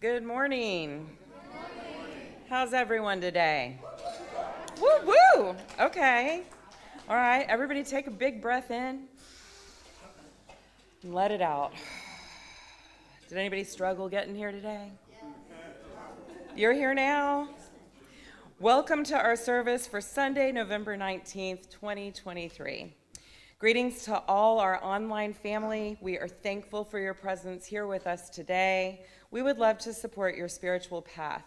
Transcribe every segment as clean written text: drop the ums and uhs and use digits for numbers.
Good morning. How's everyone today? Woo woo. Okay. All right. Everybody take a big breath in and let it out. Did anybody struggle getting here today? You're here now? Welcome to our service for Sunday, November 19th, 2023. Greetings to all our online family. We are thankful for your presence here with us today. We would love to support your spiritual path,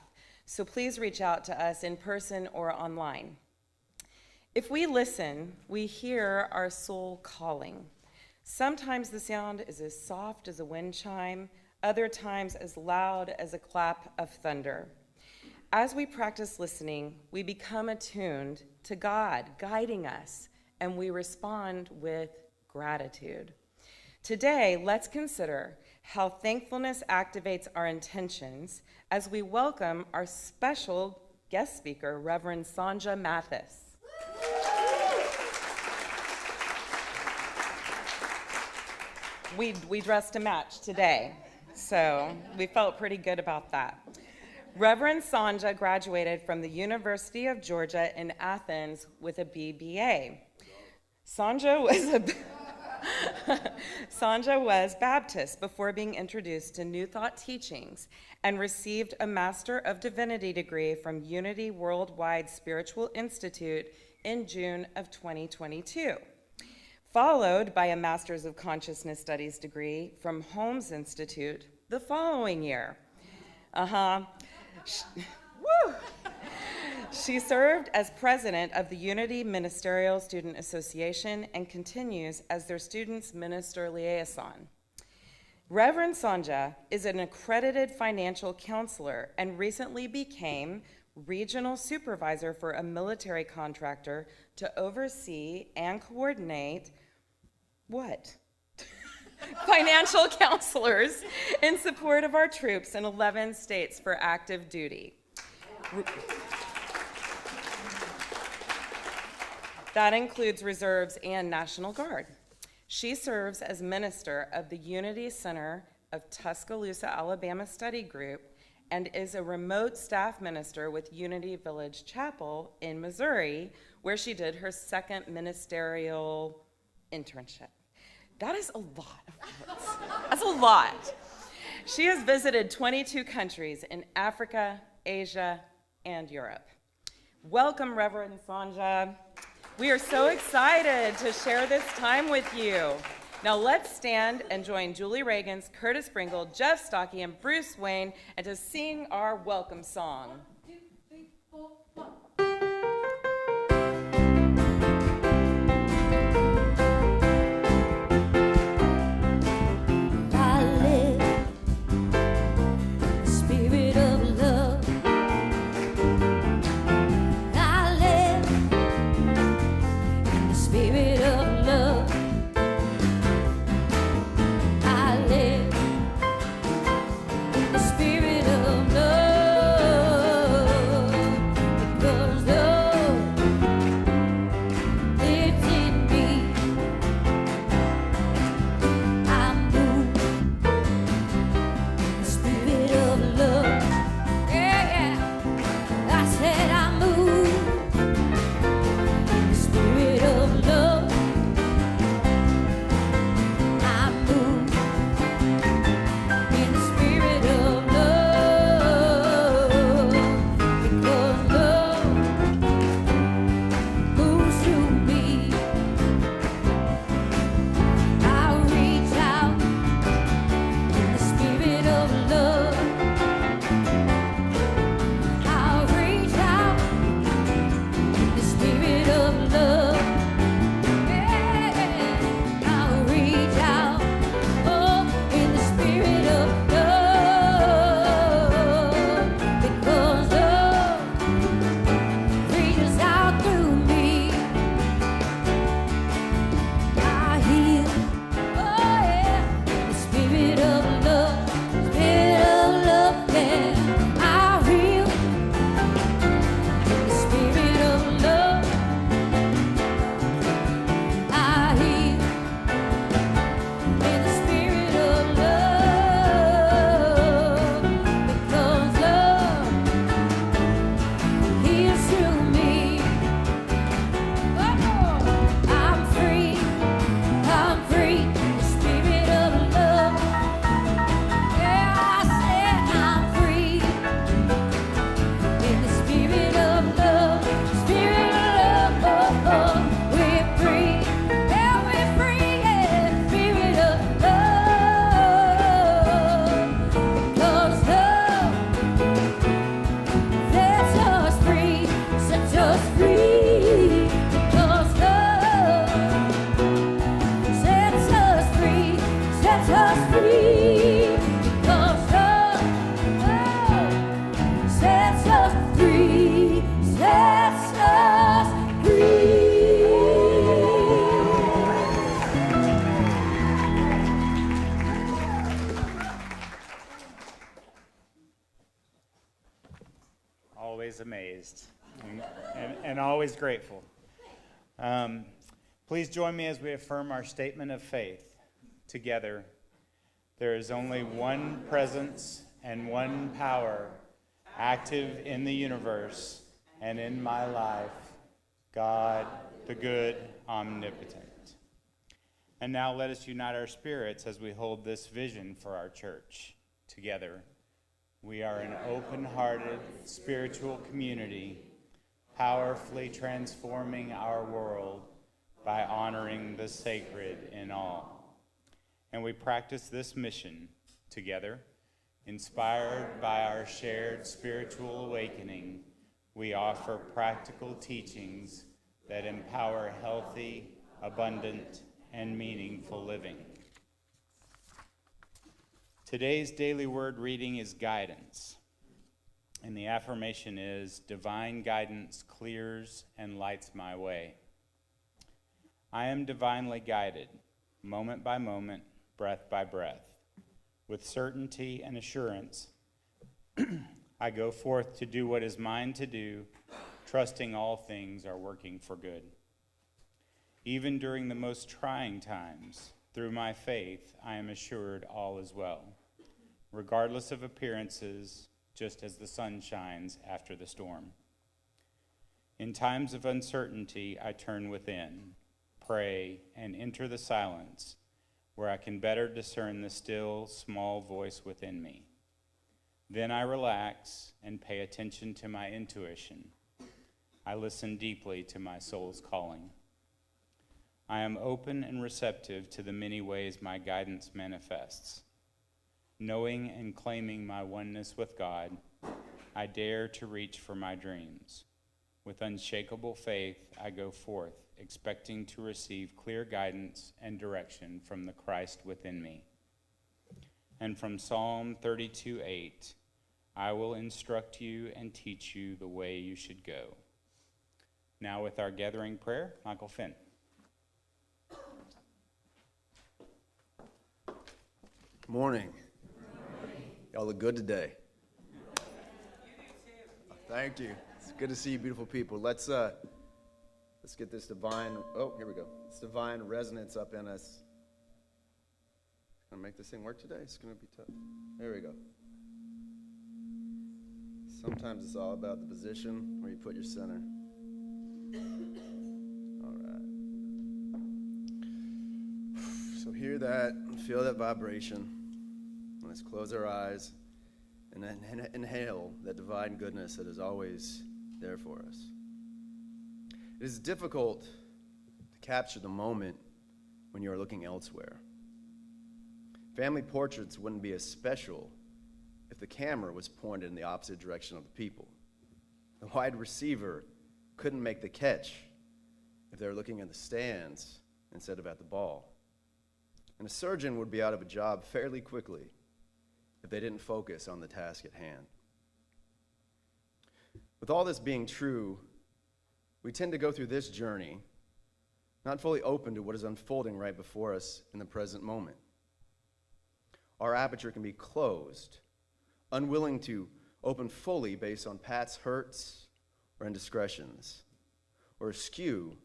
so please reach out to us in person or online. If we listen, we hear our soul calling. Sometimes the sound is as soft as a wind chime, other times as loud as a clap of thunder. As we practice listening, we become attuned to God guiding us, and we respond with gratitude. Today, let's consider how thankfulness activates our intentions as we welcome our special guest speaker, Reverend Sonja Mathis. We dressed to match today, so we felt pretty good about that. Reverend Sonja graduated from the University of Georgia in Athens with a BBA. Sonja was Baptist before being introduced to New Thought teachings and received a Master of Divinity degree from Unity Worldwide Spiritual Institute in June of 2022, followed by a Master's of Consciousness Studies degree from Holmes Institute the following year. She served as president of the Unity Ministerial Student Association and continues as their students' minister liaison. Reverend Sonja is an accredited financial counselor and recently became regional supervisor for a military contractor to oversee and coordinate what? Financial counselors in support of our troops in 11 states for active duty. That includes reserves and National Guard. She serves as minister of the Unity Center of Tuscaloosa, Alabama Study Group and is a remote staff minister with Unity Village Chapel in Missouri, where she did her second ministerial internship. That is a lot of words. That's a lot. She has visited 22 countries in Africa, Asia, and Europe. Welcome, Reverend Sonja. We are so excited to share this time with you. Now let's stand and join Julie Reagans, Curtis Bringle, Jeff Stocky, and Bruce Wayne, and to sing our welcome song. 1, 2, 3, 4, 1. Spirit of love. us free, because love sets us free, sets us free, because love sets us free, sets us free. Always amazed and always grateful. Please join me as we affirm our statement of faith together. There is only one presence and one power active in the universe and in my life, God, the good, omnipotent. And now let us unite our spirits as we hold this vision for our church together. We are an open-hearted spiritual community, powerfully transforming our world by honoring the sacred in all. And we practice this mission together, inspired by our shared spiritual awakening. We offer practical teachings that empower healthy, abundant, and meaningful living. Today's daily word reading is guidance, and the affirmation is, divine guidance clears and lights my way. I am divinely guided, moment by moment, breath by breath. With certainty and assurance, I go forth to do what is mine to do, trusting all things are working for good. Even during the most trying times, through my faith, I am assured all is well, regardless of appearances, just as the sun shines after the storm. In times of uncertainty, I turn within, pray, and enter the silence, where I can better discern the still, small voice within me. Then I relax and pay attention to my intuition. I listen deeply to my soul's calling. I am open and receptive to the many ways my guidance manifests. Knowing and claiming my oneness with God, I dare to reach for my dreams. With unshakable faith, I go forth, expecting to receive clear guidance and direction from the Christ within me. And from Psalm 32:8, I will instruct you and teach you the way you should go. Now with our gathering prayer, Michael Finn. Morning. Y'all look good today. Thank you. It's good to see you, beautiful people. Let's get this divine, here we go. This divine resonance up in us. Gonna make this thing work today? It's gonna be tough. There we go. Sometimes it's all about the position where you put your center. All right. So hear that, feel that vibration. Let's close our eyes and then inhale that divine goodness that is always there for us. It is difficult to capture the moment when you are looking elsewhere. Family portraits wouldn't be as special if the camera was pointed in the opposite direction of the people. The wide receiver couldn't make the catch if they were looking in the stands instead of at the ball. And a surgeon would be out of a job fairly quickly if they didn't focus on the task at hand. With all this being true, we tend to go through this journey not fully open to what is unfolding right before us in the present moment. Our aperture can be closed, unwilling to open fully based on past hurts or indiscretions, or askew,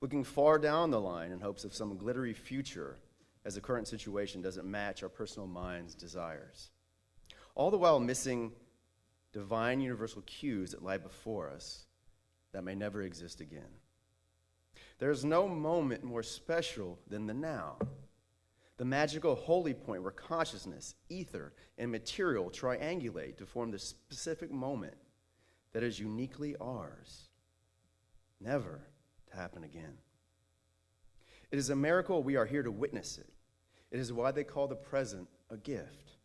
looking far down the line in hopes of some glittery future as the current situation doesn't match our personal mind's desires. All the while missing divine universal cues that lie before us that may never exist again. There is no moment more special than the now, the magical holy point where consciousness, ether, and material triangulate to form the specific moment that is uniquely ours, never to happen again. It is a miracle we are here to witness it. It is why they call the present a gift.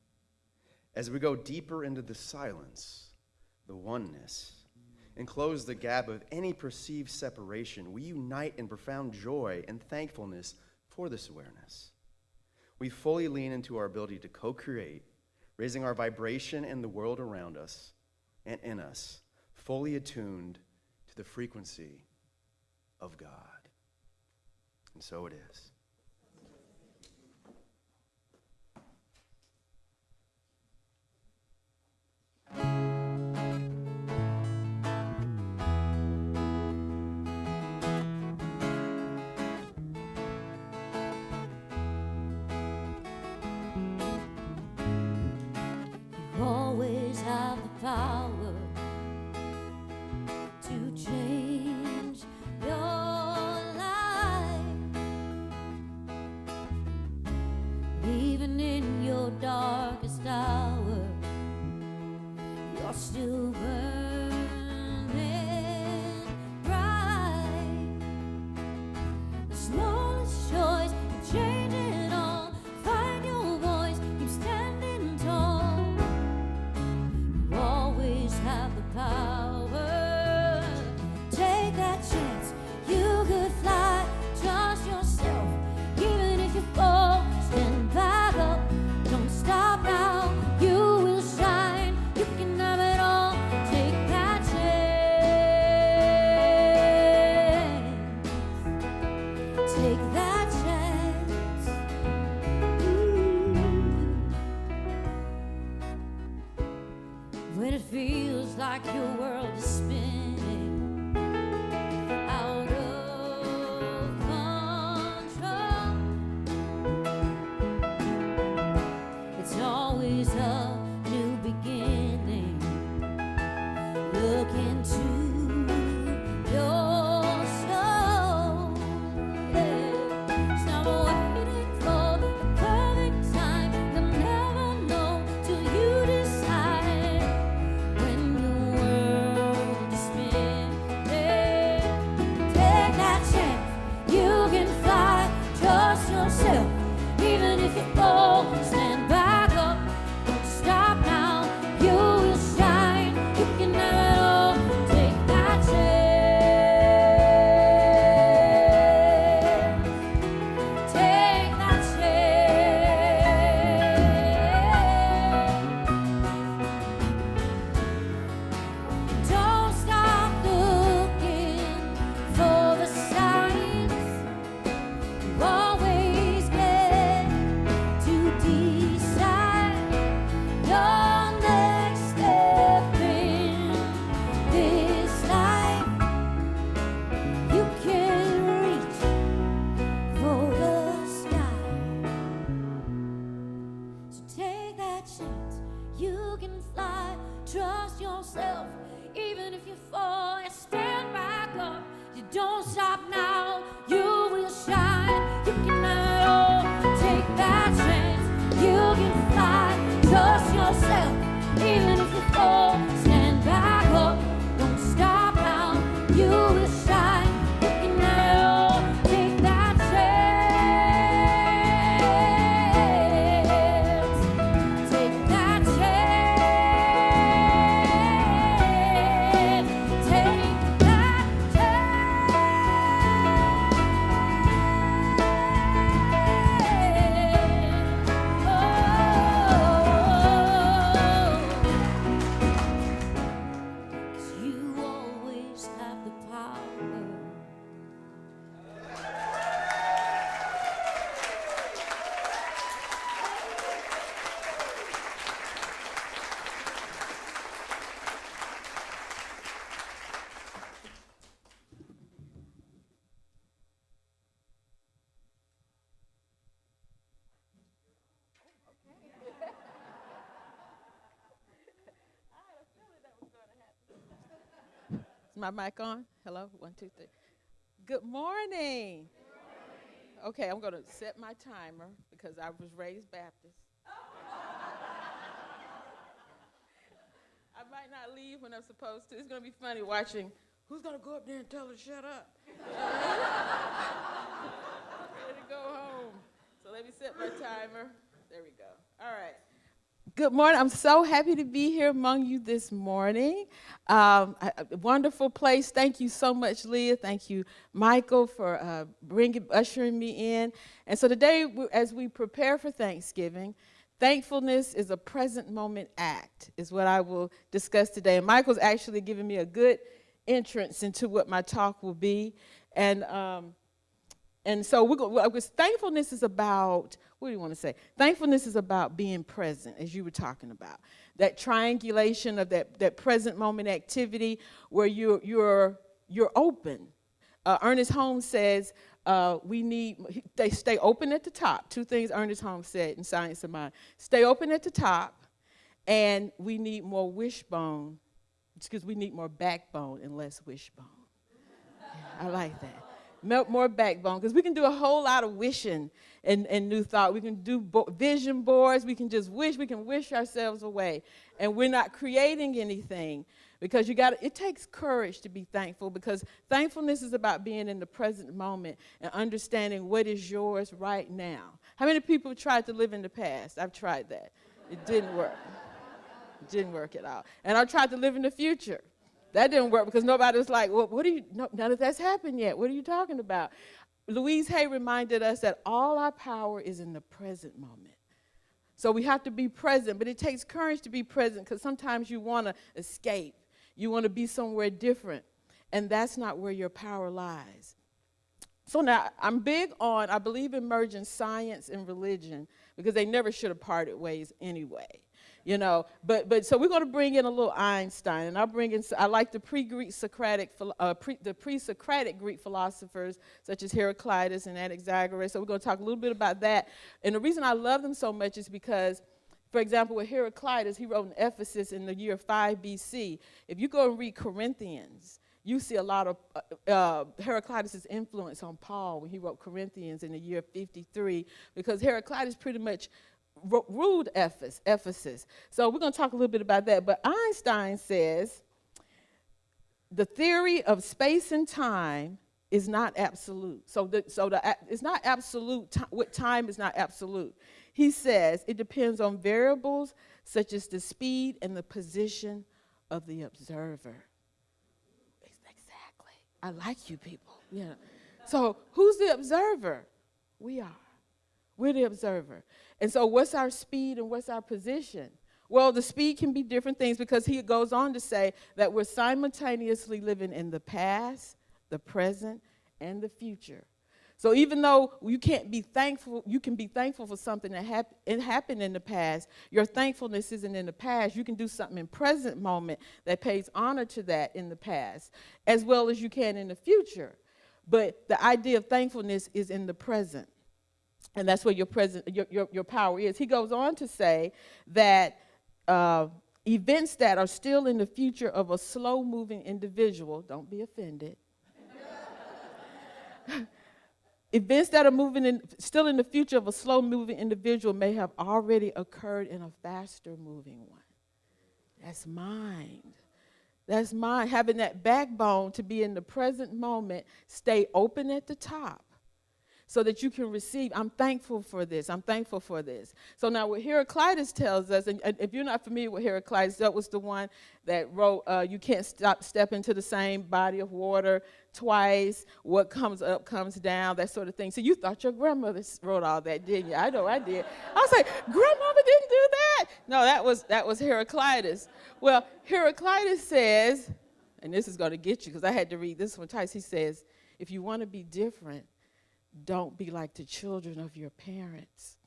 As we go deeper into the silence, the oneness, and close the gap of any perceived separation. We unite in profound joy and thankfulness for this awareness. We fully lean into our ability to co-create, raising our vibration in the world around us and in us, fully attuned to the frequency of God. And so it is. You always have the power to change your life. Even in your darkest hour, you're still burning bright. The smallest choice can change it all. Find your voice, keep standing tall. You always have the power. Take that chance, you could fly. Trust yourself, even if you fall. Stand back up, don't stop now. You will shine, you can have it all. Take that chance. Take that chance. When it feels like your world is spinning out of control, it's always a new beginning. Look into your soul. Yeah. Stop waiting for the perfect time. You'll never know till you decide. When your world is spinning, take that chance. You can fly. Trust yourself, even if you fall. Stand back up, don't stop now. You will shine. You can have it all. Take that chance. Take that chance. Don't stop looking for the signs. You always get to decide your next step in this life. You can reach for the sky. So take that chance. You can fly. Trust yourself, even if you fall. You stand back up. You don't stop now. You will shine. You can have it all. Take that chance. You can fly. Trust yourself, even if you fall. Stand back up. Don't stop now. You will shine. You can have it all. Take that chance. Take that chance. Take that chance. 'Cause you always have the power. Is my mic on? Hello? 1, 2, 3. Good morning. Okay, I'm going to set my timer because I was raised Baptist. I might not leave when I'm supposed to. It's going to be funny watching who's going to go up there and tell her to shut up. Ready to go home. So let me set my timer. There we go. All right. Good morning. I'm so happy to be here among you this morning. A wonderful place. Thank you so much, Leah. Thank you, Michael, for ushering me in. And so today, as we prepare for Thanksgiving, thankfulness is a present moment act, is what I will discuss today. And Michael's actually giving me a good entrance into what my talk will be. And so because thankfulness is about, what do you want to say? Thankfulness is about being present, as you were talking about. That triangulation of that present moment activity where you're open. Ernest Holmes says they stay open at the top. Two things Ernest Holmes said in Science of Mind. Stay open at the top, and we need more we need more backbone and less wishbone. Yeah, I like that. More backbone, because we can do a whole lot of wishing and new thought. We can do vision boards. We can just wish. We can wish ourselves away, and we're not creating anything, because it takes courage to be thankful, because thankfulness is about being in the present moment and understanding what is yours right now. How many people have tried to live in the past? I've tried that. It didn't work. It didn't work at all. And I tried to live in the future. That didn't work, because nobody was like, well, none of that's happened yet. What are you talking about? Louise Hay reminded us that all our power is in the present moment. So we have to be present, but it takes courage to be present, because sometimes you want to escape. You want to be somewhere different, and that's not where your power lies. So now I'm big on, I believe in merging science and religion, because they never should have parted ways anyway. But so we're going to bring in a little Einstein, and I like the pre-Socratic Greek philosophers such as Heraclitus and Anaxagoras. So we're going to talk a little bit about that. And the reason I love them so much is because, for example, with Heraclitus, he wrote in Ephesus in the year 5 BC. If you go and read Corinthians, you see a lot of Heraclitus' influence on Paul when he wrote Corinthians in the year 53, because Heraclitus pretty much ruled Ephesus. So we're going to talk a little bit about that. But Einstein says the theory of space and time is not absolute. It's not absolute. What time is not absolute. He says it depends on variables such as the speed and the position of the observer. Exactly. I like you people. Yeah. So who's the observer? We are. We're the observer. And so what's our speed and what's our position? Well, the speed can be different things, because he goes on to say that we're simultaneously living in the past, the present, and the future. So even though you can be thankful for something that happened in the past, your thankfulness isn't in the past. You can do something in present moment that pays honor to that in the past, as well as you can in the future. But the idea of thankfulness is in the present. And that's where your power is. He goes on to say that events that are still in the future of a slow-moving individual, don't be offended. Events that are still in the future of a slow-moving individual may have already occurred in a faster-moving one. That's mind. That's mind. Having that backbone to be in the present moment, stay open at the top, so that you can receive. I'm thankful for this. I'm thankful for this. So now what Heraclitus tells us, and if you're not familiar with Heraclitus, that was the one that wrote, you can't step into the same body of water twice. What comes up comes down, that sort of thing. So you thought your grandmother wrote all that, didn't you? I know I did. I was like, grandmama didn't do that? No, that was Heraclitus. Well, Heraclitus says, and this is going to get you, because I had to read this one twice. He says, if you want to be different, don't be like the children of your parents.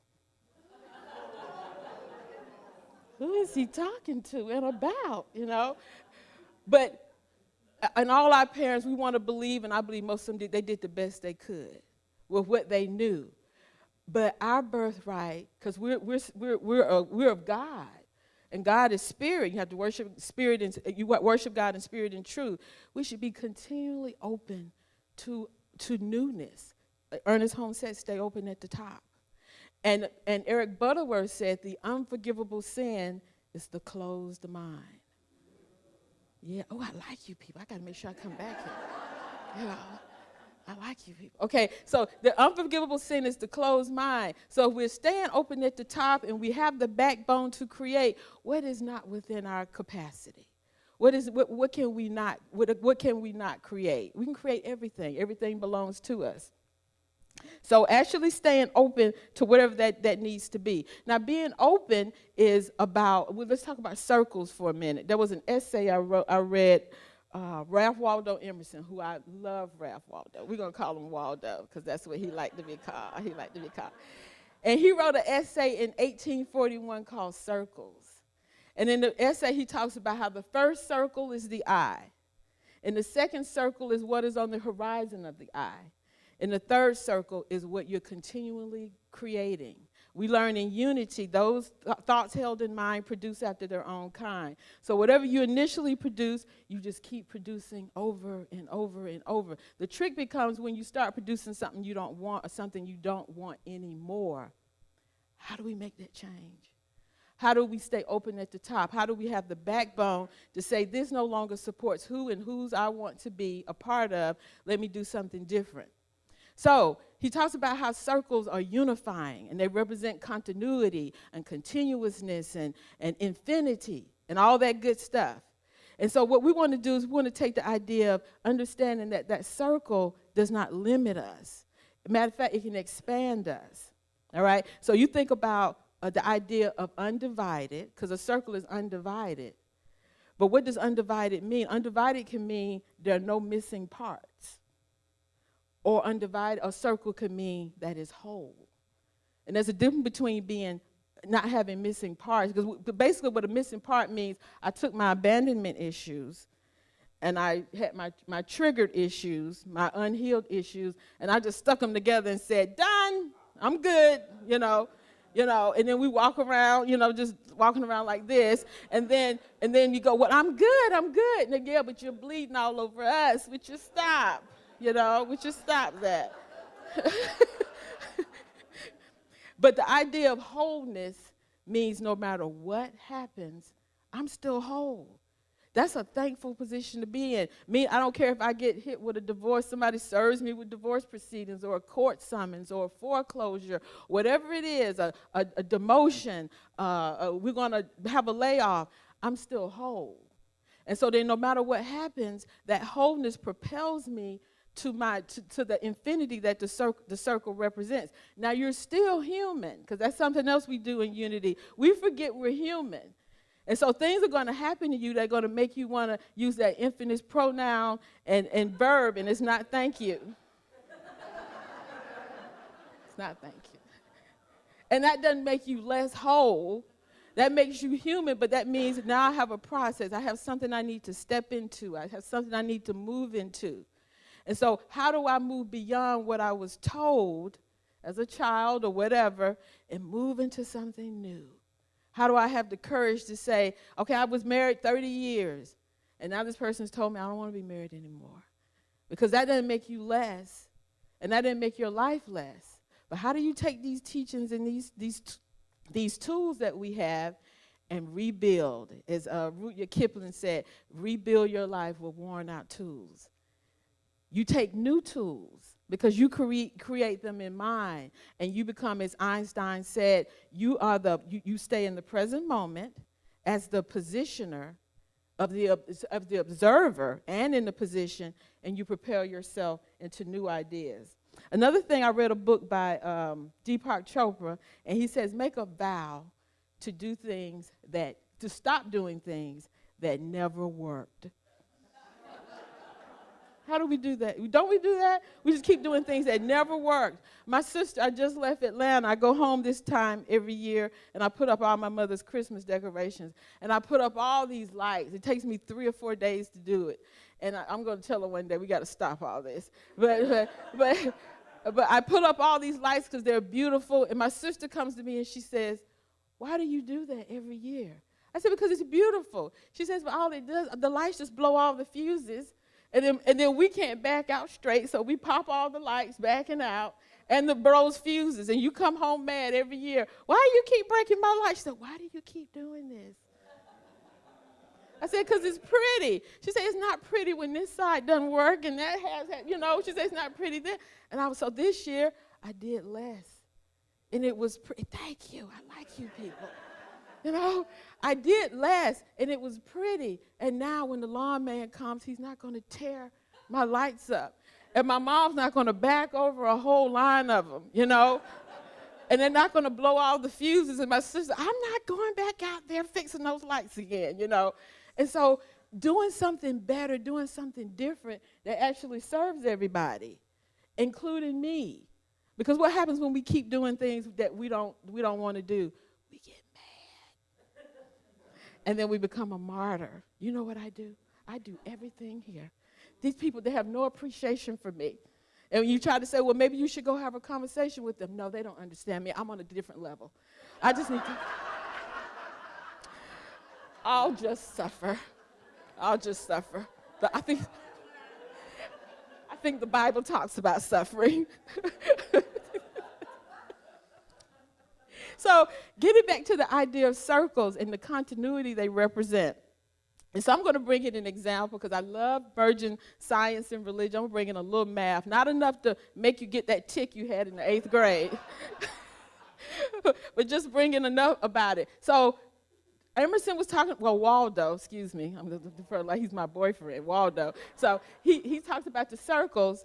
Who is he talking to and about, But and all our parents, we want to believe, and I believe most of them they did the best they could with what they knew. But our birthright, because we're of God, and God is spirit. You have to worship spirit, and you worship God in spirit and truth. We should be continually open to newness. Ernest Holmes said, stay open at the top. And Eric Butterworth said, the unforgivable sin is the closed mind. Yeah, I like you people. I got to make sure I come back here. I like you people. Okay, so the unforgivable sin is the closed mind. So if we're staying open at the top and we have the backbone to create, what is not within our capacity? What can we not create? We can create everything. Everything belongs to us. So actually staying open to whatever that needs to be. Now being open is about, well, let's talk about circles for a minute. There was an essay I read, Ralph Waldo Emerson, who I love Ralph Waldo. We're going to call him Waldo because that's what he liked to be called. And he wrote an essay in 1841 called Circles. And in the essay he talks about how the first circle is the eye. And the second circle is what is on the horizon of the eye. And the third circle is what you're continually creating. We learn in unity, those thoughts held in mind produce after their own kind. So whatever you initially produce, you just keep producing over and over and over. The trick becomes when you start producing something you don't want or something you don't want anymore. How do we make that change? How do we stay open at the top? How do we have the backbone to say this no longer supports who and whose I want to be a part of? Let me do something different. So he talks about how circles are unifying, and they represent continuity and continuousness and infinity and all that good stuff. And so what we want to do is we want to take the idea of understanding that circle does not limit us. Matter of fact, it can expand us. All right? So you think about the idea of undivided, because a circle is undivided. But what does undivided mean? Undivided can mean there are no missing parts. Or undivided, a circle could mean that is whole. And there's a difference between not having missing parts, because basically what a missing part means, I took my abandonment issues, and I had my triggered issues, my unhealed issues, and I just stuck them together and said, done, I'm good, you know, and then we walk around, just walking around like this, and then you go, well, I'm good, and then, yeah, but you're bleeding all over us, would you stop? Would you stop that? But the idea of wholeness means no matter what happens, I'm still whole. That's a thankful position to be in. I don't care if I get hit with a divorce, somebody serves me with divorce proceedings or a court summons or a foreclosure, whatever it is, a demotion, we're going to have a layoff, I'm still whole. And so then no matter what happens, that wholeness propels me to the infinity that the circle represents. Now you're still human, because that's something else we do in unity. We forget we're human. And so things are going to happen to you that are going to make you want to use that infinite pronoun and verb, and it's not thank you. It's not thank you. And that doesn't make you less whole. That makes you human, but that means now I have a process. I have something I need to step into. I have something I need to move into. And so how do I move beyond what I was told as a child or whatever and move into something new? How do I have the courage to say, okay, I was married 30 years, and now this person's told me I don't want to be married anymore? Because that doesn't make you less, and that didn't make your life less. But how do you take these teachings and these tools that we have and rebuild? As Rudyard Kipling said, rebuild your life with worn-out tools. You take new tools because you create them in mind, and you become, as Einstein said, you stay in the present moment as the positioner of the observer and in the position, and you propel yourself into new ideas. Another thing, I read a book by Deepak Chopra, and he says, make a vow to stop doing things that never worked. How do we do that? Don't we do that? We just keep doing things that never worked. My sister, I just left Atlanta. I go home this time every year, and I put up all my mother's Christmas decorations. And I put up all these lights. It takes me 3 or 4 days to do it. And I'm going to tell her one day, we got to stop all this. But I put up all these lights because they're beautiful. And my sister comes to me, and she says, why do you do that every year? I said, because it's beautiful. She says, but all it does, the lights just blow all the fuses. And then we can't back out straight, so we pop all the lights backing out, and the bros fuses, and you come home mad every year. Why do you keep breaking my lights? She said, why do you keep doing this? I said, because it's pretty. She said, it's not pretty when this side doesn't work and that she said, it's not pretty then. And so this year, I did less. And it was pretty. Thank you. I like you people. I did less, and it was pretty. And now when the lawn man comes, he's not going to tear my lights up. And my mom's not going to back over a whole line of them, And they're not going to blow all the fuses. And my sister, I'm not going back out there fixing those lights again, And so doing something better, doing something different that actually serves everybody, including me. Because what happens when we keep doing things that we don't want to do? We get mad. And then we become a martyr. You know what I do? I do everything here. These people, they have no appreciation for me. And when you try to say, well, maybe you should go have a conversation with them. No, they don't understand me. I'm on a different level. I just need to. I'll just suffer. But I think the Bible talks about suffering. So getting back to the idea of circles and the continuity they represent. And so I'm going to bring in an example because I love merging science and religion. I'm bringing a little math, not enough to make you get that tick you had in the 8th grade, but just bringing enough about it. So Emerson was talking, Waldo, excuse me. I'm going to defer like he's my boyfriend, Waldo. So he talks about the circles,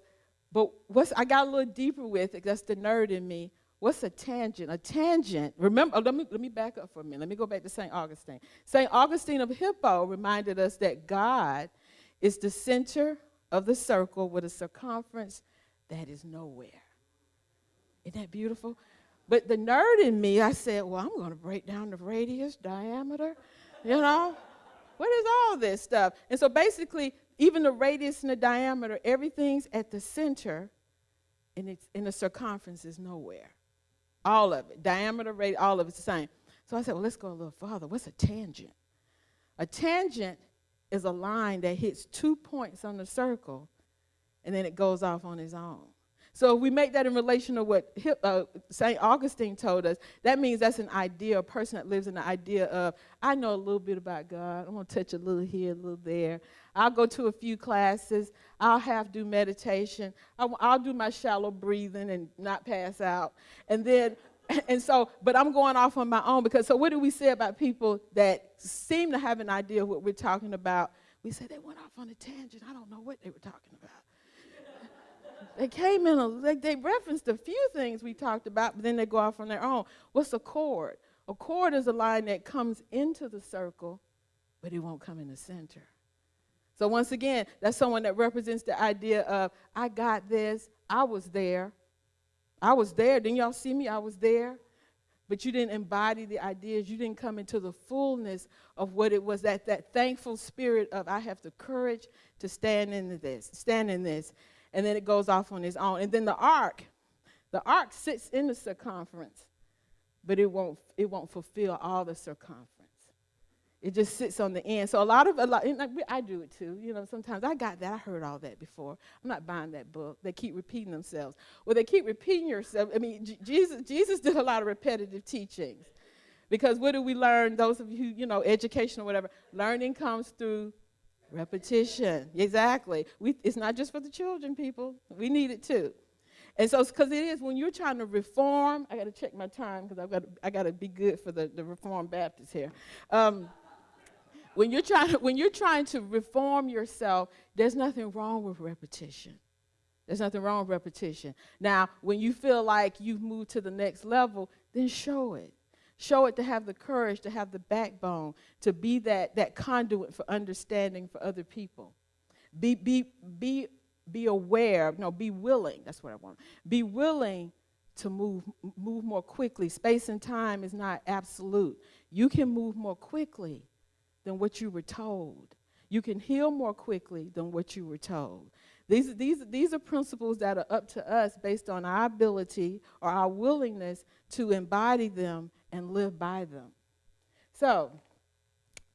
but I got a little deeper with it. That's the nerd in me. What's a tangent? A tangent, remember, let me back up for a minute. Let me go back to St. Augustine. St. Augustine of Hippo reminded us that God is the center of the circle with a circumference that is nowhere. Isn't that beautiful? But the nerd in me, I said, well, I'm going to break down the radius, diameter, What is all this stuff? And so basically, even the radius and the diameter, everything's at the center, and the circumference is nowhere. All of it, diameter, radius, all of it's the same. So I said, well, let's go a little farther. What's a tangent? A tangent is a line that hits 2 points on the circle, and then it goes off on its own. So if we make that in relation to what St. Augustine told us, that means that's an idea, a person that lives in the idea of, I know a little bit about God. I'm going to touch a little here, a little there. I'll go to a few classes. I'll do meditation. I'll do my shallow breathing and not pass out. But I'm going off on my own so what do we say about people that seem to have an idea of what we're talking about? We say they went off on a tangent. I don't know what they were talking about. They came in, they referenced a few things we talked about, but then they go off on their own. What's a chord? A chord is a line that comes into the circle, but it won't come in the center. So once again, that's someone that represents the idea of, I got this, I was there. Didn't y'all see me? I was there. But you didn't embody the ideas. You didn't come into the fullness of what it was, that thankful spirit of, I have the courage to stand in this. And then it goes off on its own. And then the arc sits in the circumference, but it won't fulfill all the circumference. It just sits on the end. So I do it too. Sometimes I got that. I heard all that before. I'm not buying that book. They keep repeating themselves. Well, they keep repeating yourself. I mean, Jesus did a lot of repetitive teachings. Because what do we learn? Those of you who, education or whatever, learning comes through repetition. Exactly. It's not just for the children, people. We need it too. And so, because it is, when you're trying to reform, I got to check my time because I got to be good for the Reformed Baptists here. When you're trying to reform yourself, there's nothing wrong with repetition. There's nothing wrong with repetition. Now, when you feel like you've moved to the next level, then show it. Show it to have the courage, to have the backbone, to be that conduit for understanding for other people. Be aware, be willing, that's what I want. Be willing to move more quickly. Space and time is not absolute. You can move more quickly than what you were told. You can heal more quickly than what you were told. These are principles that are up to us based on our ability or our willingness to embody them and live by them. So,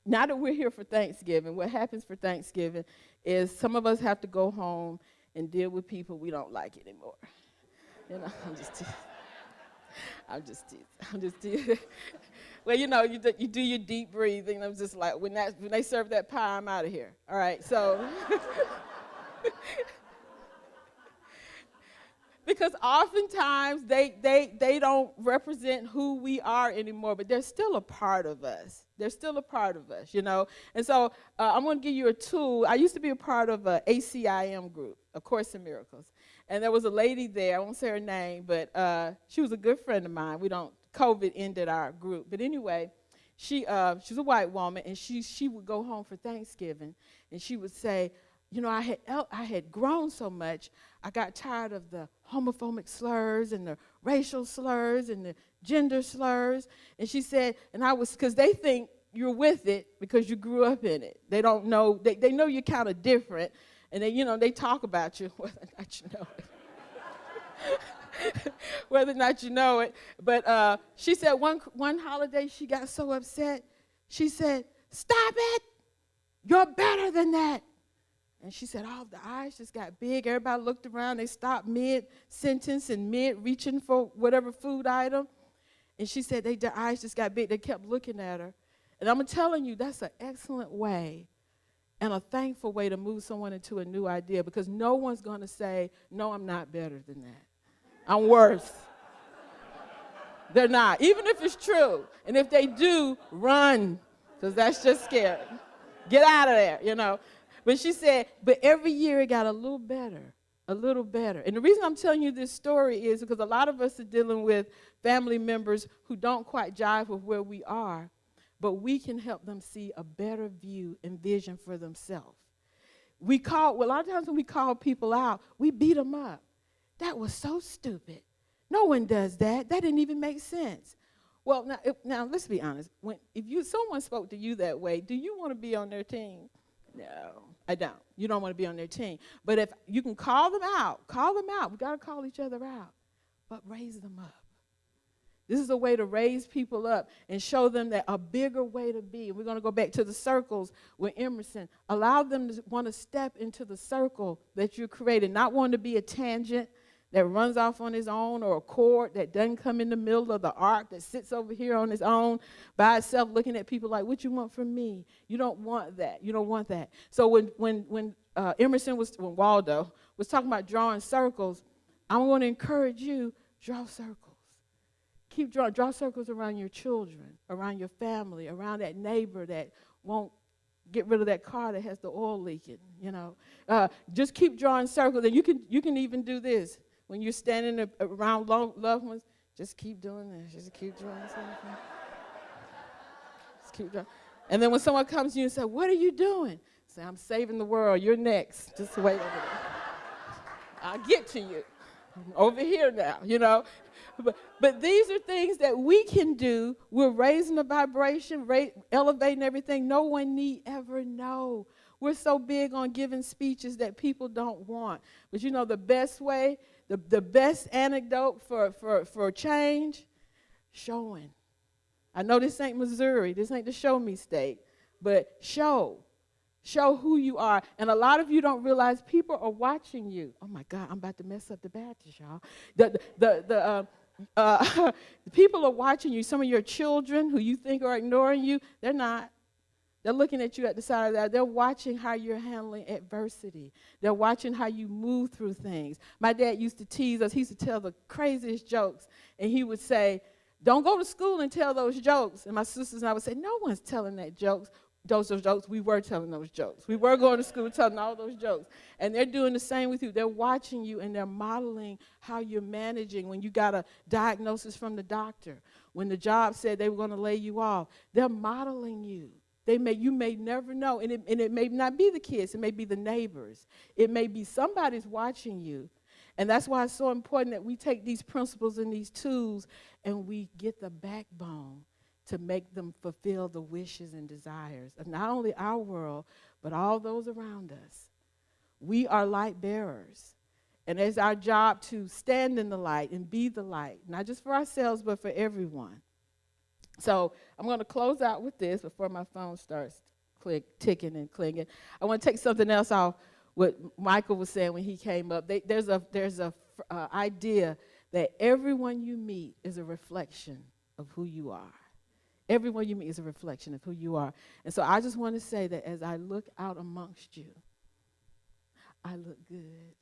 now that we're here for Thanksgiving, what happens for Thanksgiving is some of us have to go home and deal with people we don't like anymore. I'm just teasing. Well, you do your deep breathing. I'm just like, when they serve that pie, I'm out of here. All right, so. Because oftentimes they don't represent who we are anymore, but they're still a part of us. They're still a part of us, And so I'm going to give you a tool. I used to be a part of a ACIM group, A Course in Miracles. And there was a lady there, I won't say her name, but she was a good friend of mine. COVID ended our group. But anyway, she's a white woman, and she would go home for Thanksgiving, and she would say, I had grown so much, I got tired of the homophobic slurs and the racial slurs and the gender slurs. And she said, because they think you're with it because you grew up in it. They don't know, they know you're kind of different. And they talk about you, whether or not you know it. Whether or not you know it. But she said one holiday she got so upset, she said, "Stop it, you're better than that." And she said, the eyes just got big. Everybody looked around. They stopped mid-sentence and mid-reaching for whatever food item. And she said their eyes just got big. They kept looking at her. And I'm telling you, that's an excellent way and a thankful way to move someone into a new idea, because no one's going to say, "No, I'm not better than that. I'm worse." They're not, even if it's true. And if they do, run, because that's just scary. Get out of there, But she said, but every year it got a little better, a little better. And the reason I'm telling you this story is because a lot of us are dealing with family members who don't quite jive with where we are, but we can help them see a better view and vision for themselves. A lot of times when we call people out, we beat them up. That was so stupid. No one does that. That didn't even make sense. Well, now let's be honest. If someone spoke to you that way, do you want to be on their team? No, I don't. You don't want to be on their team. But if you can call them out. We got to call each other out, but raise them up. This is a way to raise people up and show them that a bigger way to be. We're going to go back to the circles with Emerson. Allow them to want to step into the circle that you created, not want to be a tangent that runs off on his own, or a cord that doesn't come in the middle of the arc, that sits over here on his own by itself looking at people like, "What you want from me?" You don't want that. You don't want that. So when Waldo was talking about drawing circles, I'm going to encourage you, draw circles. Draw circles around your children, around your family, around that neighbor that won't get rid of that car that has the oil leaking, Just keep drawing circles. And you can even do this. When you're standing around loved ones, just keep doing this. Just keep drawing circles. Just keep drawing. And then when someone comes to you and says, "What are you doing?" Say, "I'm saving the world. You're next. Just wait over there. I'll get to you. I'm over here now, But these are things that we can do. We're raising the vibration, elevating everything. No one need ever know. We're so big on giving speeches that people don't want. But the best way, the best antidote for change, showing. I know this ain't Missouri. This ain't the show me state. But show who you are. And a lot of you don't realize people are watching you. Oh, my God, I'm about to mess up the Baptist, y'all. The people are watching you. Some of your children who you think are ignoring you, they're not. They're looking at you at the side of that. They're watching how you're handling adversity. They're watching how you move through things. My dad used to tease us. He used to tell the craziest jokes. And he would say, "Don't go to school and tell those jokes." And my sisters and I would say, "No one's telling those jokes. We were telling those jokes. We were going to school telling all those jokes." And they're doing the same with you. They're watching you, and they're modeling how you're managing when you got a diagnosis from the doctor, when the job said they were going to lay you off. They're modeling you. You may never know, and it may not be the kids. It may be the neighbors. It may be somebody's watching you. And that's why it's so important that we take these principles and these tools and we get the backbone to make them fulfill the wishes and desires of not only our world, but all those around us. We are light bearers. And it's our job to stand in the light and be the light, not just for ourselves, but for everyone. So I'm going to close out with this before my phone starts ticking and clinging. I want to take something else off what Michael was saying when he came up. There's a idea that everyone you meet is a reflection of who you are. Everyone you meet is a reflection of who you are. And so I just want to say that as I look out amongst you, I look good.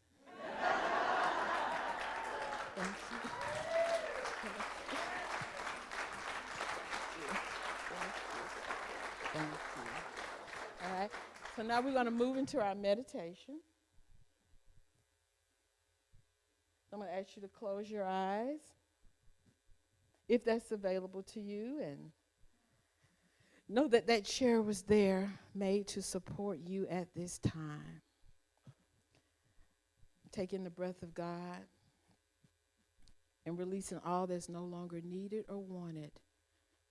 Thank you. Thank you. All right. So now we're going to move into our meditation. I'm going to ask you to close your eyes, if that's available to you, and know that that chair was there, made to support you at this time. Taking the breath of God and releasing all that's no longer needed or wanted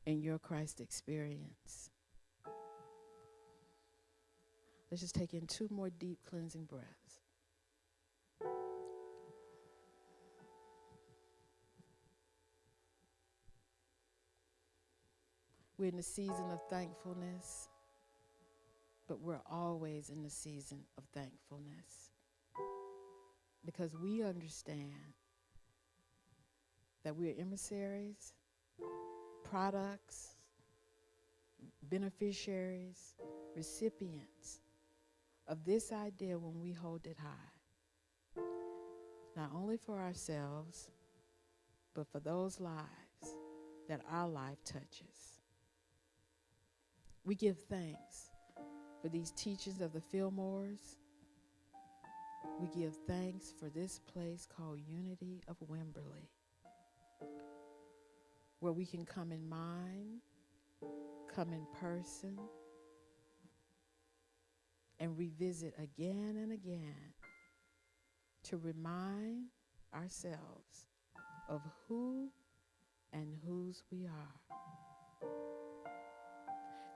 in your Christ experience. Let's just take in 2 more deep cleansing breaths. We're in the season of thankfulness, but we're always in the season of thankfulness because we understand that we're emissaries, products, beneficiaries, recipients of this idea when we hold it high, not only for ourselves, but for those lives that our life touches. We give thanks for these teachings of the Fillmores. We give thanks for this place called Unity of Wimberley, where we can come in mind, come in person, and revisit again and again to remind ourselves of who and whose we are.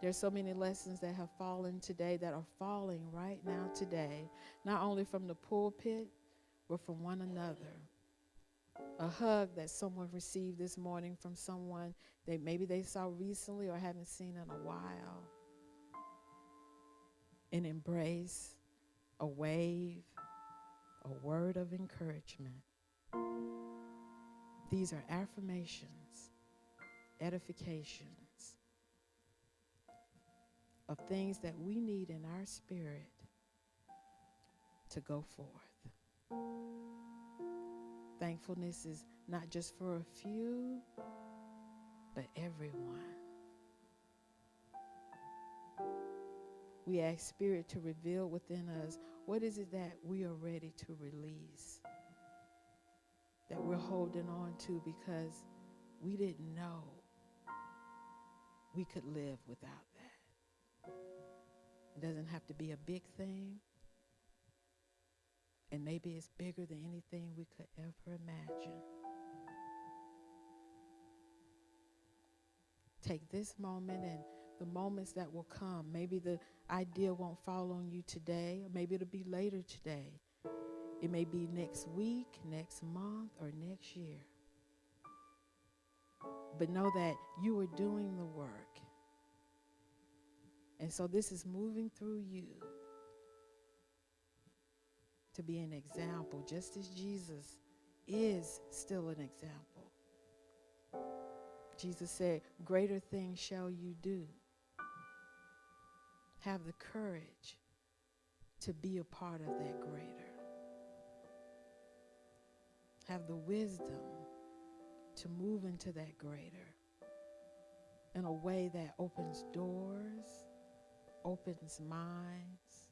There's so many lessons that have fallen today, that are falling right now today, not only from the pulpit, but from one another. A hug that someone received this morning from someone that maybe they saw recently or haven't seen in a while. An embrace, a wave, a word of encouragement. These are affirmations, edifications of things that we need in our spirit to go forth. Thankfulness is not just for a few, but everyone. We ask Spirit to reveal within us, what is it that we are ready to release, that we're holding on to because we didn't know we could live without that. It doesn't have to be a big thing, and maybe it's bigger than anything we could ever imagine. Take this moment and the moments that will come. Maybe the idea won't fall on you today, or maybe it'll be later today. It may be next week, next month, or next year. But know that you are doing the work. And so this is moving through you to be an example, just as Jesus is still an example. Jesus said, greater things shall you do. Have the courage to be a part of that greater. Have the wisdom to move into that greater in a way that opens doors, opens minds,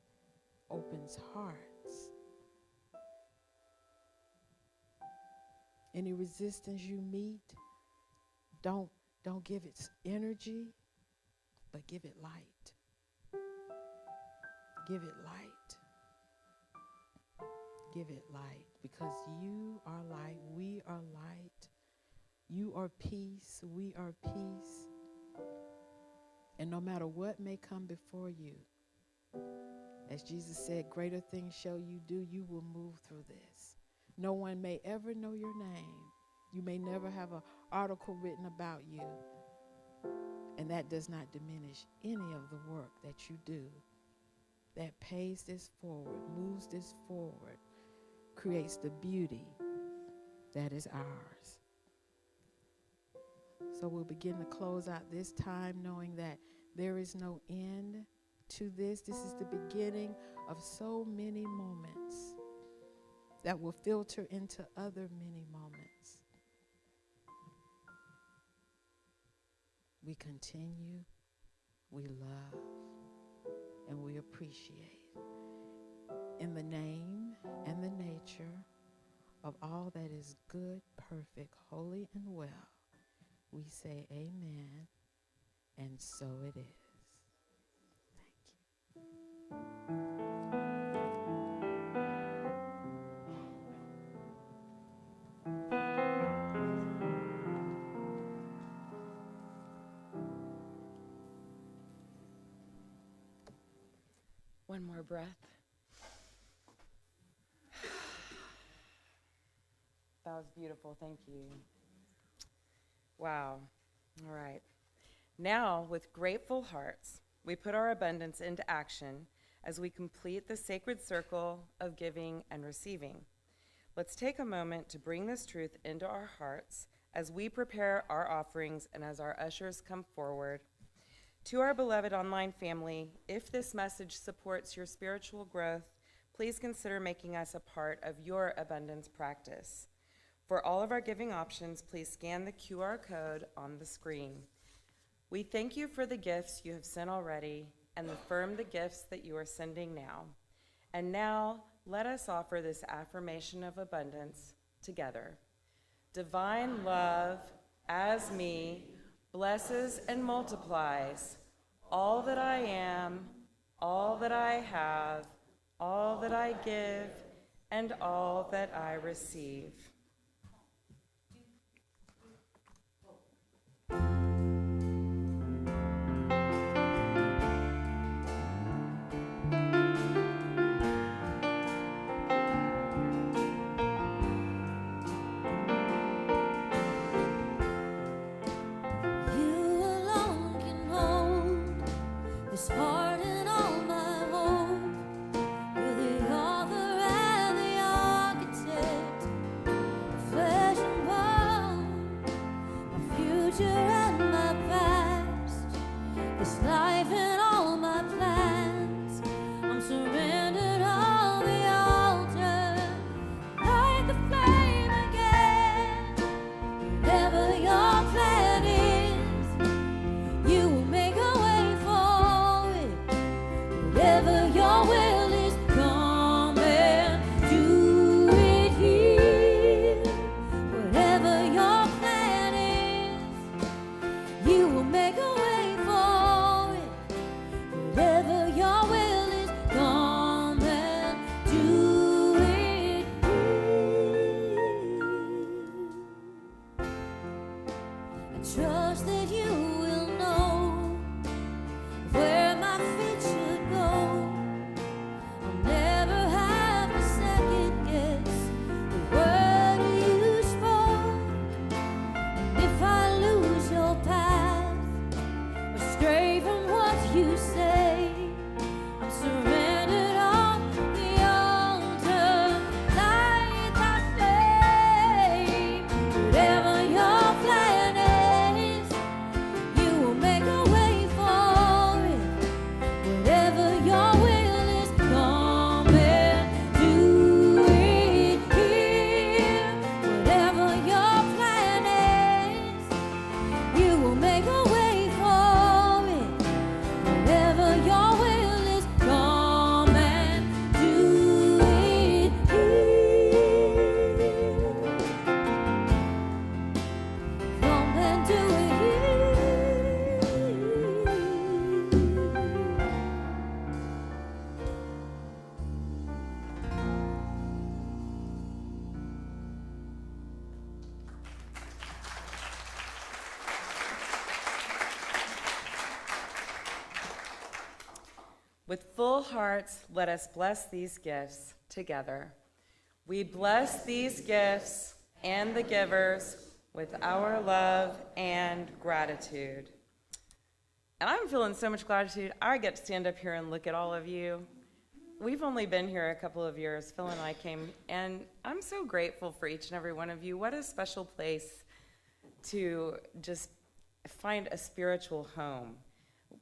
opens hearts. Any resistance you meet, don't give it energy, but give it light. Give it light. Give it light, because you are light, we are light. You are peace, we are peace. And no matter what may come before you, as Jesus said, greater things shall you do, you will move through this. No one may ever know your name. You may never have an article written about you. And that does not diminish any of the work that you do that pays this forward, moves this forward, creates the beauty that is ours. So we'll begin to close out this time knowing that there is no end to this. This is the beginning of so many moments that will filter into other many moments. We continue, we love, and we appreciate. In the name and the nature of all that is good, perfect, holy, and well, we say amen, and so it is. One more breath. That was beautiful. Thank you. Wow. All right. Now, with grateful hearts, we put our abundance into action as we complete the sacred circle of giving and receiving. Let's take a moment to bring this truth into our hearts as we prepare our offerings and as our ushers come forward. To our beloved online family, if this message supports your spiritual growth, please consider making us a part of your abundance practice. For all of our giving options, please scan the QR code on the screen. We thank you for the gifts you have sent already and affirm the gifts that you are sending now. And now, let us offer this affirmation of abundance together. Divine love, as me, blesses and multiplies all that I am, all that I have, all that I give, and all that I receive. With full hearts, let us bless these gifts together. We bless these gifts and the givers with our love and gratitude. And I'm feeling so much gratitude. I get to stand up here and look at all of you. We've only been here a couple of years. Phil and I came, and I'm so grateful for each and every one of you. What a special place to just find a spiritual home.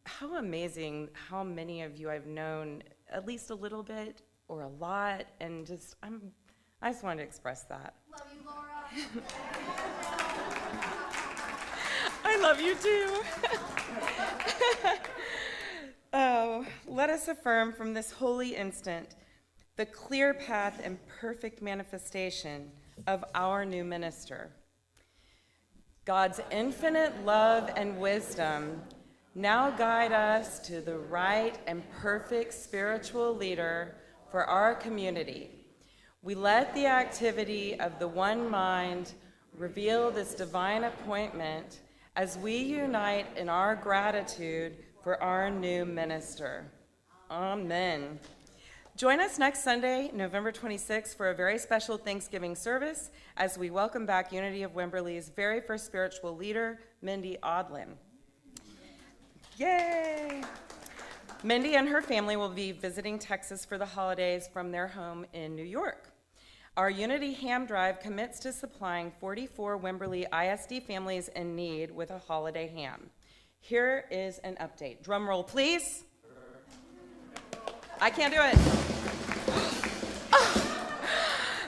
How amazing how many of you I've known at least a little bit or a lot, and I just wanted to express that. Love you, Laura. I love you too. Oh, let us affirm from this holy instant the clear path and perfect manifestation of our new minister. God's infinite love and wisdom now guide us to the right and perfect spiritual leader for our community. We let the activity of the one mind reveal this divine appointment as we unite in our gratitude for our new minister. Amen. Join us next Sunday, November 26th, for a very special Thanksgiving service as we welcome back Unity of Wimberley's very first spiritual leader, Mindy Odlin. Yay! Mindy and her family will be visiting Texas for the holidays from their home in New York. Our Unity Ham Drive commits to supplying 44 Wimberley ISD families in need with a holiday ham. Here is an update. Drum roll, please. I can't do it.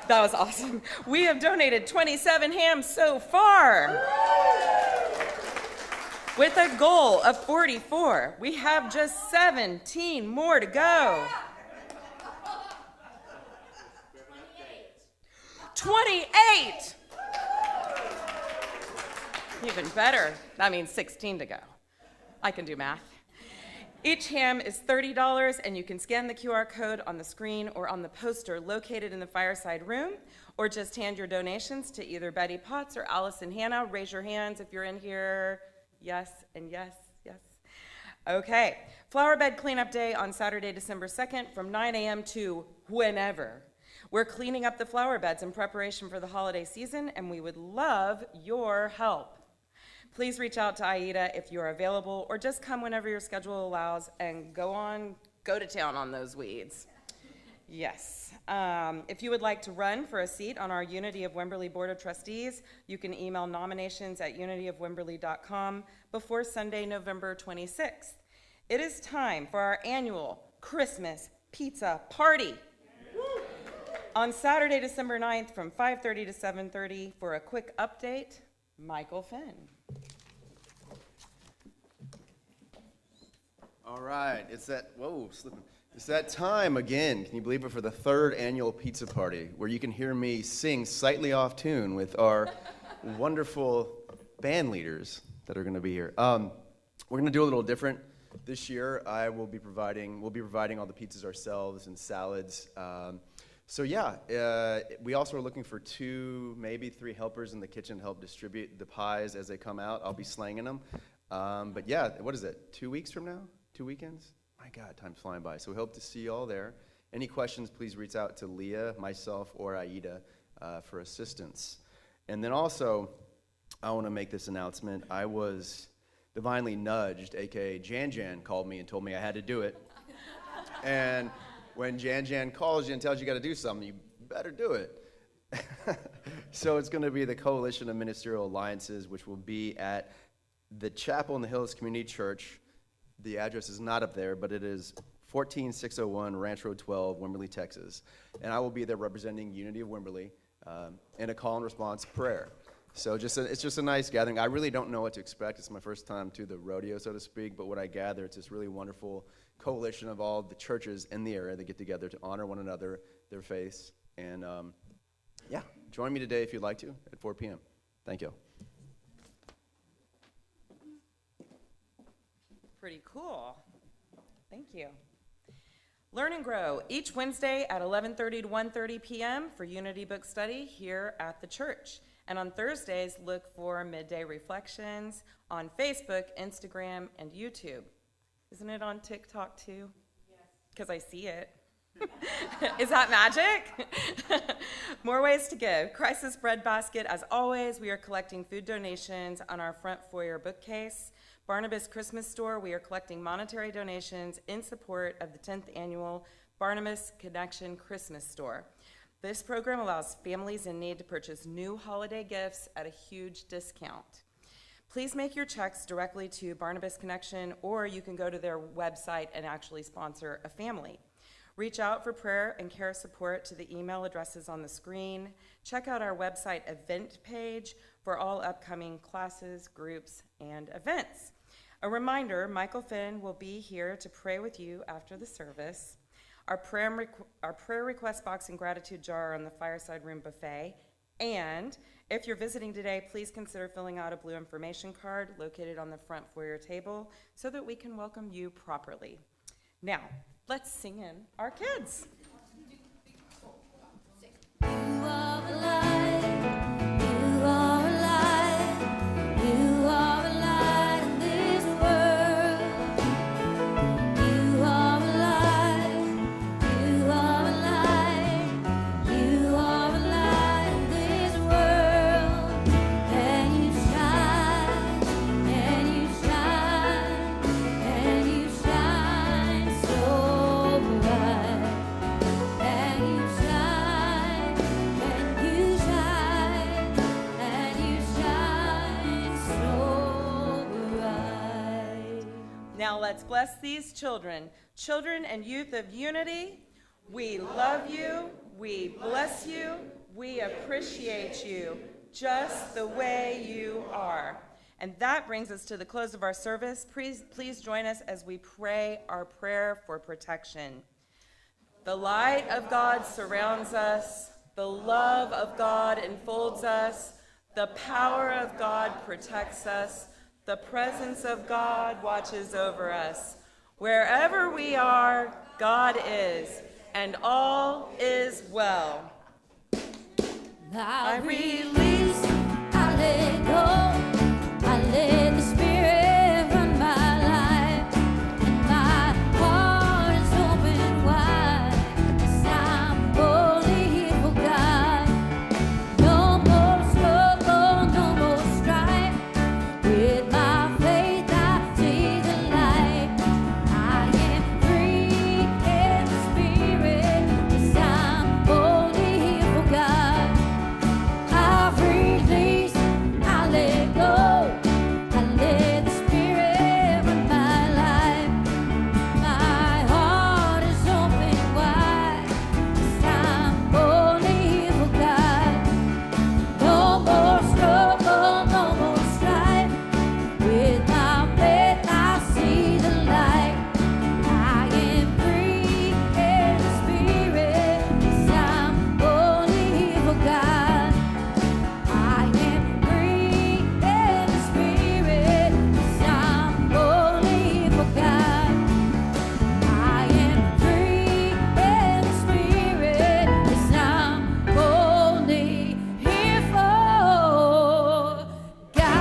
That was awesome. We have donated 27 hams so far, with a goal of 44. We have just 17 more to go. 28! Even better. That means 16 to go. I can do math. Each ham is $30, and you can scan the QR code on the screen or on the poster located in the fireside room, or just hand your donations to either Betty Potts or Allison Hannah. Raise your hands if you're in here. Yes, and yes, yes. Okay, Flower Bed Cleanup Day on Saturday, December 2nd from 9 a.m. to whenever. We're cleaning up the flower beds in preparation for the holiday season, and we would love your help. Please reach out to Aida if you're available, or just come whenever your schedule allows and go to town on those weeds. Yes. If you would like to run for a seat on our Unity of Wimberley Board of Trustees, you can email nominations at unityofwimberley.com before Sunday, November 26th. It is time for our annual Christmas pizza party. On Saturday, December 9th from 5:30 to 7:30. For a quick update, Michael Finn. All right, it's that time again. Can you believe it, for the third annual pizza party, where you can hear me sing slightly off tune with our wonderful band leaders that are going to be here. We're going to do a little different this year. We'll be providing all the pizzas ourselves and salads. We also are looking for 2, maybe 3 helpers in the kitchen to help distribute the pies as they come out. I'll be slanging them. What is it, 2 weeks from now? 2 weekends? My God, time's flying by. So we hope to see you all there. Any questions, please reach out to Leah, myself, or Aida for assistance. And then also, I want to make this announcement. I was divinely nudged, a.k.a. Jan called me and told me I had to do it. And when Jan calls you and tells you got to do something, you better do it. So it's going to be the Coalition of Ministerial Alliances, which will be at the Chapel in the Hills Community Church. The address is not up there, but it is 14601 Ranch Road 12, Wimberley, Texas. And I will be there representing Unity of Wimberley in a call and response prayer. So it's just a nice gathering. I really don't know what to expect. It's my first time to the rodeo, so to speak, but what I gather, it's this really wonderful coalition of all the churches in the area that get together to honor one another, their faiths. And join me today if you'd like to at 4 p.m. Thank you. Pretty cool. Thank you. Learn and Grow, each Wednesday at 11:30 to 1:30 p.m. for Unity Book Study here at the church. And on Thursdays, look for Midday Reflections on Facebook, Instagram, and YouTube. Isn't it on TikTok too? Yes. Because I see it. Is that magic? More ways to give. Crisis Bread Basket, as always, we are collecting food donations on our front foyer bookcase. Barnabas Christmas Store, we are collecting monetary donations in support of the 10th annual Barnabas Connection Christmas Store. This program allows families in need to purchase new holiday gifts at a huge discount. Please make your checks directly to Barnabas Connection, or you can go to their website and actually sponsor a family. Reach out for prayer and care support to the email addresses on the screen. Check out our website event page for all upcoming classes, groups, and events. A reminder, Michael Finn will be here to pray with you after the service. Our prayer request box and gratitude jar are on the fireside room buffet. And if you're visiting today, please consider filling out a blue information card located on the front foyer table so that we can welcome you properly. Now, let's sing in our kids. You are alive. You are alive. You are alive in this world. You are alive. You are alive. You are alive in this world. And you shine. And you shine. And you shine so bright. And you shine, and you shine, and you shine so bright. Now let's bless these children. Children and youth of unity, we love you, we bless you, we appreciate you just the way you are. And that brings us to the close of our service. Please join us as we pray our prayer for protection. The light of God surrounds us. The love of God enfolds us. The power of God protects us. The presence of God watches over us. Wherever we are, God is, and all is well. I release, I let go, I let the Spirit run my life, and my heart is open wide, 'cause I'm only here for God. No more struggle, no more strife. With my faith I see the light. I am free in the Spirit, 'cause I'm only here for God. I release, I let go, I let the Spirit run my life. My heart is open wide, 'cause I'm only here for God. No more struggle, no more strife. With my faith I see the light. I am free in the Spirit, 'cause I'm only here for God. I am free in the Spirit, 'cause I'm only here for God. I am free in the Spirit, 'cause I'm only here for God.